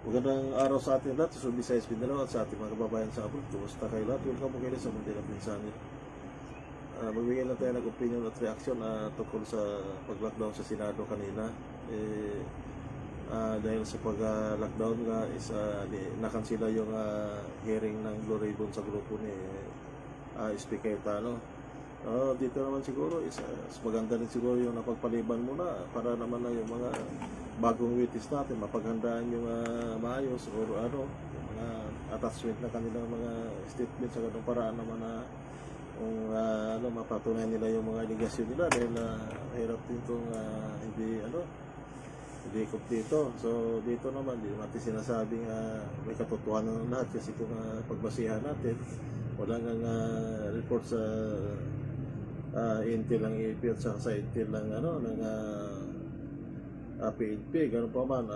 Magandang araw sa ating lahat, sa Visayas Mindanao at sa ating mga kababayan sa abroad. Kumusta kayo lahat? Welcome po kayo sa Munti ng Pinsanin. Magbigay lang tayo ng opinion at reaction tungkol sa pag-lockdown sa Senado kanina. Dahil sa pag-lockdown nga is nakansila yung hearing ng Blue Ribbon sa grupo ni Speaker Tano. Dito naman siguro is maganda rin siguro yung napagpaliban muna para naman na yung mga bagong witness natin mapaghandaan yung maayos or ano yung mga attachment na kanilang mga statement sa ganung paraan naman na kung mapatunayan nila yung mga aligasyon nila dahil hirap din itong hindi kumpleto. So dito naman di natin sinasabing may katotohanan ng lahat kasi kung pagbasihan natin wala nang report sa intel ng AP at sa intel ng PNP, ganun pa man,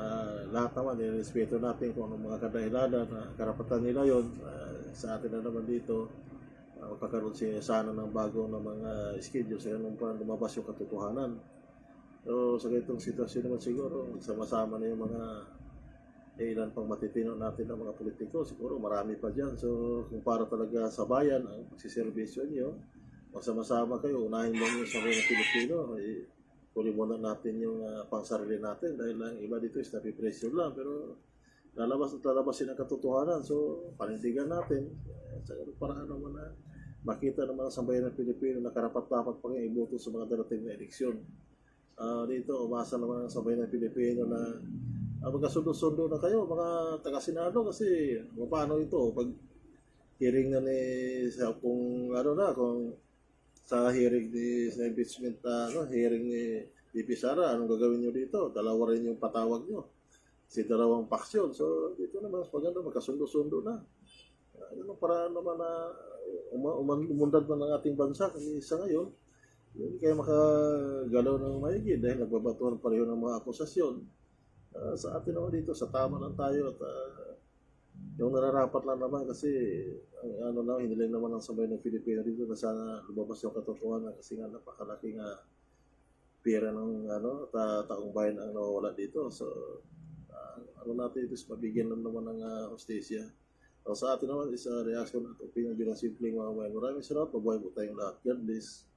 lahat naman nirespeto natin kung anong mga kadahilanan, karapatan nila yon. Sa atin na naman dito, magkakaroon sana ng bago na mga schedule sa ganun pa lumabas yung katotohanan. So sa ganitong sitwasyon naman siguro, sama-sama na yung mga ilan pang matitino natin ng mga politiko, siguro marami pa dyan. So kung para talaga sa bayan ang pagsiservisyo nyo, magsama-sama kayo, unahin lang yung sarili ng Pilipino, kunin muna natin yung pangsarili natin dahil ang iba dito is napipresyo lang, pero lalabas at lalabasin ang katotohanan. So panindigan natin sa paraan naman na makita naman sa bayan ng Pilipino na karapat-dapat pa rin iboto sa mga darating na eleksyon. Dito umasa naman sa bayan ng Pilipino na magkasundo-sundo na kayo mga taga-Senado kasi paano ito pag hearing na ni kung sa hearing ni sa impeachment hearing ni VP Sara, anong gagawin nyo dito? Dalawa rin yung patawag nyo. Kasi dalawang paksyon. So dito naman maganda magkasundo-sundo na. Para naman na umundad man ng ating bansa kasi sa ngayon hindi kayo makagalaw ng maigi dahil nagbabatuhan pareho ng mga akusasyon. Sa atin naman dito, sa tama lang tayo at yung nararapat lang naman kasi hindi lang naman ang sabay ng Pilipino dito na sana lumabas yung katotohanan kasi nga napakalaking pera ng taong bayan ang nawawala dito. So natin ito is mabigyan lang naman ng hostisya. So, sa atin naman is reaction at opinion bilang simpleng mga bayan. Maraming salamat, mabuhay po tayong lahat. God bless.